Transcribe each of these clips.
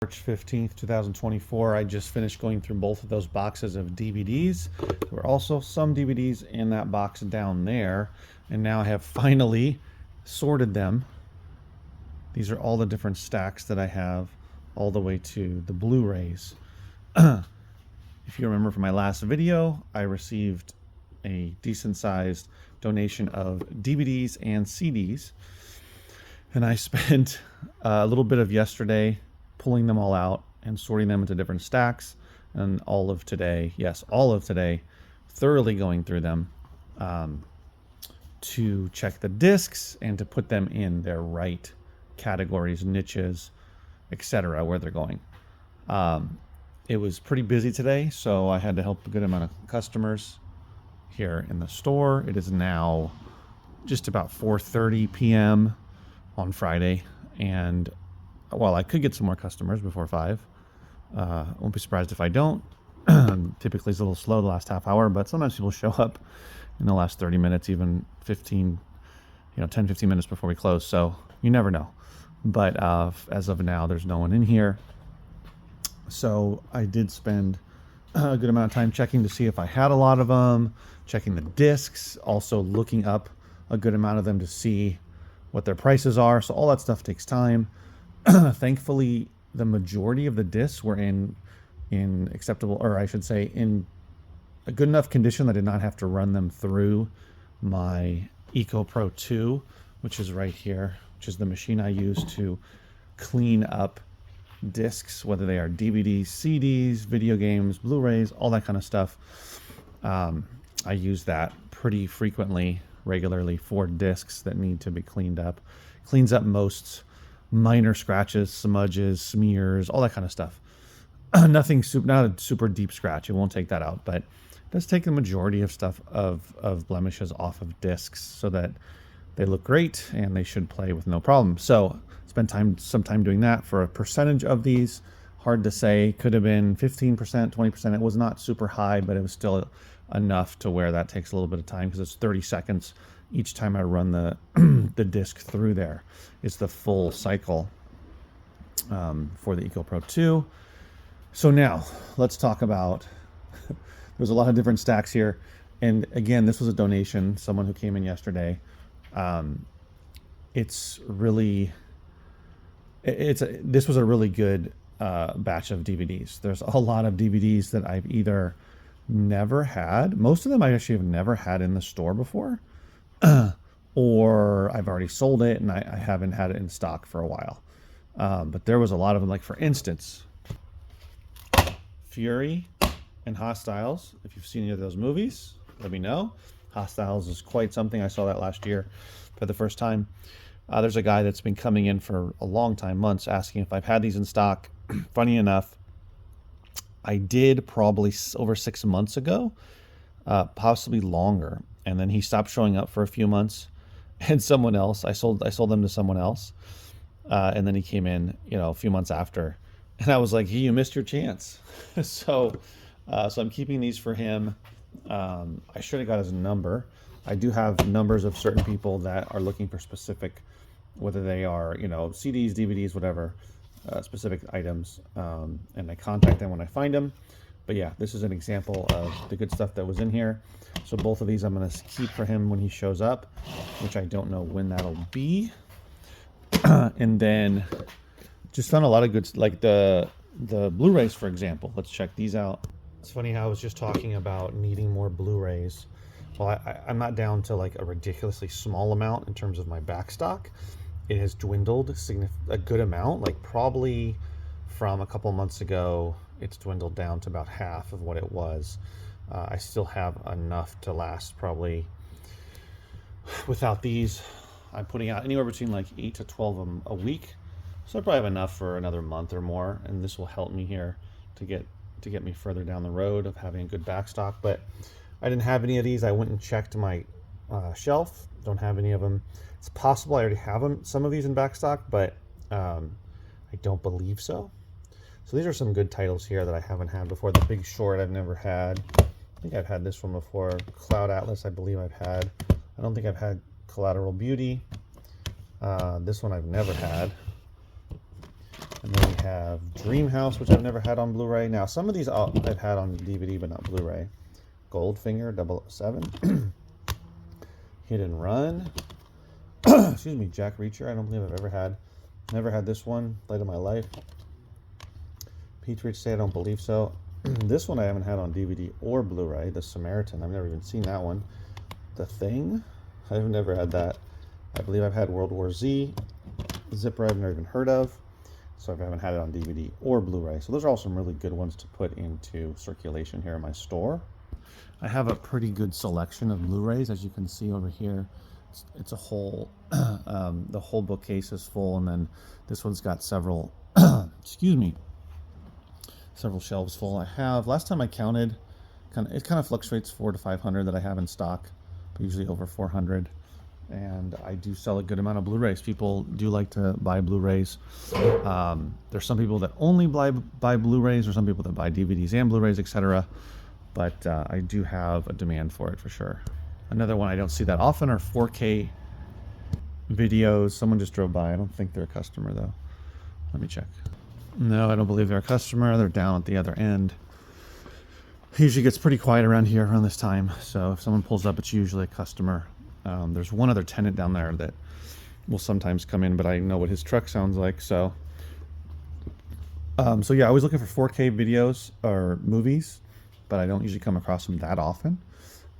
March 15th, 2024. I just finished going through both of those boxes of DVDs. There were also some DVDs in that box down there, and now I have finally sorted them. These are all the different stacks that I have all the way to the Blu-rays. If you remember from my last video, I received a decent sized donation of DVDs and CDs, and I spent a little bit of yesterday pulling them all out and sorting them into different stacks, and all of today, thoroughly going through them to check the discs and to put them in their right categories, niches, etc., where they're going. It was pretty busy today, so I had to help a good amount of customers here in the store. It is now just about 4:30 p.m. on Friday, and well, I could get some more customers before 5. Won't be surprised if I don't. Typically it's a little slow the last half hour, but sometimes people show up in the last 30 minutes, even 10, 15 minutes before we close. So you never know. But as of now, there's no one in here. So I did spend a good amount of time checking to see if I had a lot of them, checking the discs, also looking up a good amount of them to see what their prices are. So all that stuff takes time. Thankfully, the majority of the discs were in acceptable, or I should say, in a good enough condition that I did not have to run them through my EcoPro 2, which is right here, which is the machine I use to clean up discs, whether they are DVDs, CDs, video games, Blu-rays, all that kind of stuff. I use that pretty frequently, regularly, for discs that need to be cleaned up. Cleans up most minor scratches, smudges, smears, all that kind of stuff. Not a super deep scratch. It won't take that out, but it does take the majority of stuff of blemishes off of discs so that they look great and they should play with no problem. So spend some time doing that. For a percentage of these, hard to say. Could have been 15%, 20%. It was not super high, but it was still enough to where that takes a little bit of time, because it's 30 seconds each time I run the the disc through there. It's the full cycle for the EcoPro 2. So now let's talk about, there's a lot of different stacks here. And again, this was a donation, someone who came in yesterday. This was a really good batch of DVDs. There's a lot of DVDs that I've either never had. Most of them I actually have never had in the store before. Or I've already sold it and I haven't had it in stock for a while. But there was a lot of them, like for instance, Fury and Hostiles. If you've seen any of those movies, let me know. Hostiles is quite something. I saw that last year for the first time. There's a guy that's been coming in for a long time, months, asking if I've had these in stock. Funny enough, I did probably over 6 months ago, possibly longer. And then he stopped showing up for a few months, and someone else, I sold them to someone else. And then he came in, a few months after, and I was like, hey, you missed your chance. So I'm keeping these for him. I should have got his number. I do have numbers of certain people that are looking for specific, whether they are, CDs, DVDs, whatever, specific items. And I contact them when I find them. But yeah, this is an example of the good stuff that was in here. So both of these I'm going to keep for him when he shows up, which I don't know when that'll be. And then just found a lot of good, like the Blu-rays, for example. Let's check these out. It's funny how I was just talking about needing more Blu-rays. Well, I'm not down to like a ridiculously small amount in terms of my back stock. It has dwindled a good amount, like probably from a couple months ago, it's dwindled down to about half of what it was. I still have enough to last probably. Without these, I'm putting out anywhere between like 8 to 12 of them a week. So I probably have enough for another month or more, and this will help me here to get me further down the road of having a good back stock. But I didn't have any of these. I went and checked my shelf. Don't have any of them. It's possible I already have some of these in back stock, but I don't believe so. So these are some good titles here that I haven't had before. The Big Short I've never had. I think I've had this one before. Cloud Atlas I believe I've had. I don't think I've had Collateral Beauty. This one I've never had. And then we have Dreamhouse, which I've never had on Blu-ray. Now, some of these I've had on DVD, but not Blu-ray. Goldfinger 007. Hit and Run. Excuse me, Jack Reacher. I don't believe I've never had this one. Light of My Life. Patriots Day, I don't believe so. This one I haven't had on DVD or Blu-ray. The Samaritan, I've never even seen that one. The Thing, I've never had that. I believe I've had World War Z. Zipper I've never even heard of, so I haven't had it on DVD or Blu-ray. So those are all some really good ones to put into circulation here in my store. I have a pretty good selection of Blu-rays, as you can see over here. It's a whole, the whole bookcase is full, and then this one's got several, excuse me, several shelves full. I have, last time I counted, it kind of fluctuates 400 to 500 that I have in stock, but usually over 400. And I do sell a good amount of Blu-rays. People do like to buy Blu-rays. There's some people that only buy Blu-rays, or some people that buy DVDs and Blu-rays, etc. But I do have a demand for it for sure. Another one I don't see that often are 4K videos. Someone just drove by. I don't think they're a customer though. Let me check. No, I don't believe they're a customer. They're down at the other end. It usually gets pretty quiet around here around this time. So if someone pulls up, it's usually a customer. There's one other tenant down there that will sometimes come in, but I know what his truck sounds like. So yeah, I was looking for 4K videos or movies, but I don't usually come across them that often.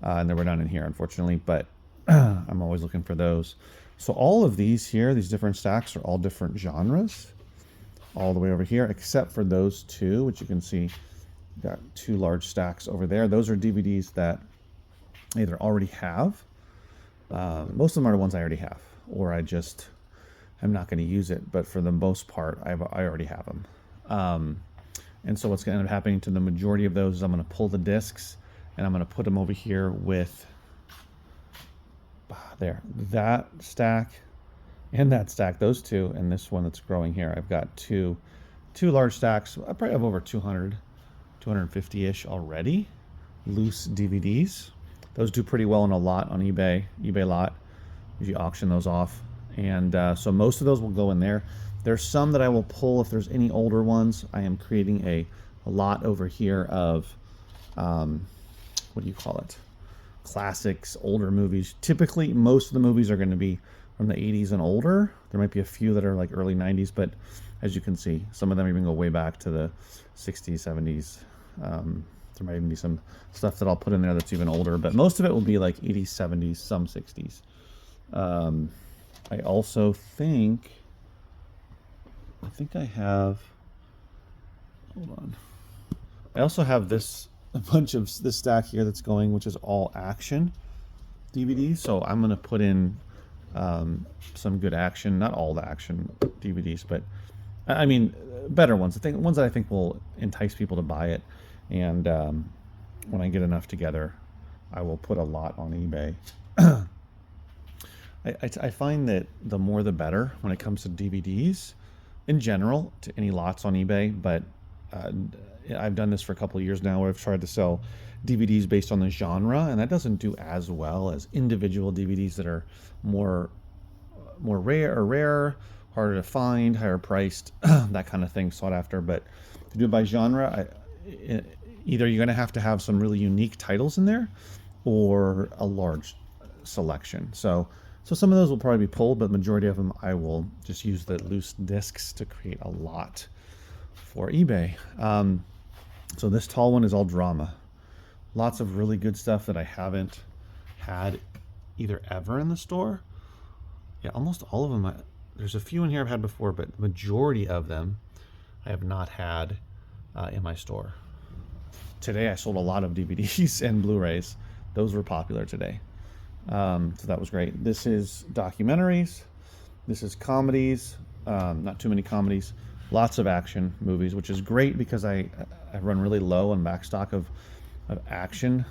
And they were down in here, unfortunately, but I'm always looking for those. So all of these here, these different stacks are all different genres, all the way over here, except for those two, which you can see, got two large stacks over there. Those are DVDs that I either already have. Most of them are the ones I already have, or I'm not going to use it, but for the most part, I already have them. And so what's going to end up happening to the majority of those is I'm going to pull the discs, and I'm going to put them over here with, there, that stack and that stack, those two, and this one that's growing here. I've got two large stacks. I probably have over 200, 250-ish already, loose DVDs. Those do pretty well in a lot on eBay lot. Usually auction those off. And so most of those will go in there. There's some that I will pull if there's any older ones. I am creating a lot over here of, what do you call it? Classics, older movies. Typically, most of the movies are going to be from the 80s and older. There might be a few that are like early 90s, but as you can see, some of them even go way back to the 60s, 70s. There might even be some stuff that I'll put in there that's even older, but most of it will be like 80s, 70s, some 60s. I also think I have, hold on. I also have a bunch of this stack here that's going, which is all action DVDs. So I'm going to put in some good action, not all the action DVDs, but I mean, better ones. Ones that I think will entice people to buy it. And when I get enough together, I will put a lot on eBay. I find that the more the better when it comes to DVDs in general, to any lots on eBay. But I've done this for a couple of years now where I've tried to sell DVDs based on the genre, and that doesn't do as well as individual DVDs that are more rare, harder to find, higher priced, that kind of thing, sought after. But to do it by genre, either you're going to have some really unique titles in there or a large selection. So some of those will probably be pulled, but the majority of them I will just use the loose discs to create a lot for eBay. So this tall one is all drama. Lots of really good stuff that I haven't had either ever in the store. Yeah, almost all of them. There's a few in here I've had before, but the majority of them I have not had in my store. Today I sold a lot of DVDs and Blu-rays. Those were popular today. So that was great. This is documentaries. This is comedies. Not too many comedies. Lots of action movies, which is great because I run really low on back stock of action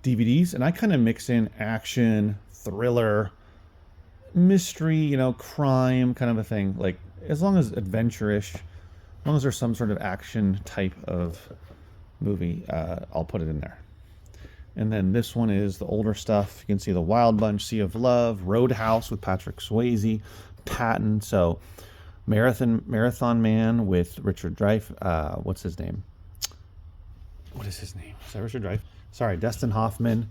DVDs. And I kind of mix in action, thriller, mystery, crime kind of a thing. Like, as long as adventure-ish, as long as there's some sort of action type of movie, I'll put it in there. And then this one is the older stuff. You can see The Wild Bunch, Sea of Love, Roadhouse with Patrick Swayze, Patton. So Marathon Man with Richard Dreyfuss. What's his name? What is his name? Is that Richard Dreyfuss? Sorry, Dustin Hoffman.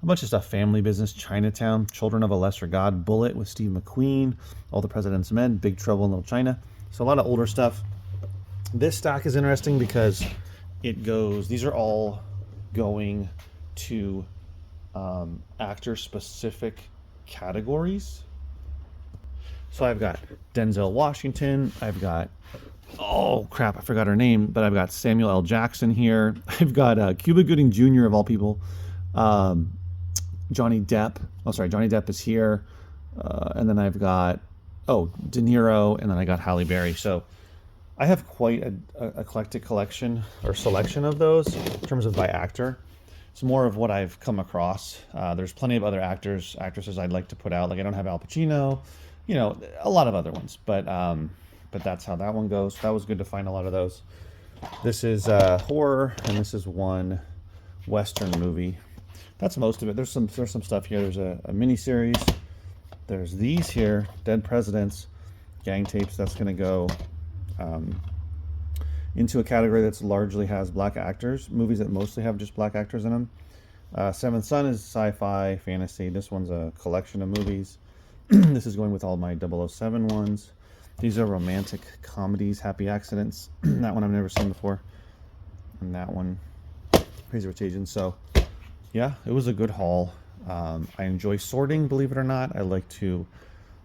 A bunch of stuff. Family Business, Chinatown, Children of a Lesser God, Bullet with Steve McQueen, All the President's Men, Big Trouble in Little China. So a lot of older stuff. This stack is interesting because it goes, these are all going to actor-specific categories. So I've got Denzel Washington, I've got, oh crap, I forgot her name, but I've got Samuel L. Jackson here. I've got Cuba Gooding Jr. of all people. Johnny Depp. Oh, sorry, Johnny Depp is here. And then I've got, De Niro, and then I got Halle Berry. So I have quite a eclectic collection or selection of those in terms of by actor. It's more of what I've come across. There's plenty of other actresses I'd like to put out. Like I don't have Al Pacino, you know, a lot of other ones, but that's how that one goes. That was good to find a lot of those. This is horror, and this is one Western movie. That's most of it. There's some stuff here. There's a mini series. There's these here, Dead Presidents, gang tapes. That's going to go into a category that's largely has black actors. Movies that mostly have just black actors in them. Seventh Son is sci-fi, fantasy. This one's a collection of movies. This is going with all my 007 ones. These are romantic comedies, Happy Accidents. That one I've never seen before. And that one, Crazy Rich Asians. So yeah, it was a good haul. I enjoy sorting, believe it or not. I like to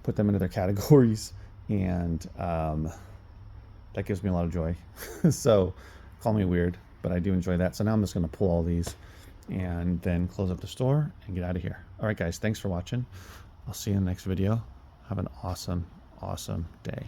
put them into their categories, and that gives me a lot of joy. So call me weird, but I do enjoy that. So now I'm just going to pull all these and then close up the store and get out of here. All right, guys, thanks for watching. I'll see you in the next video. Have an awesome, awesome day.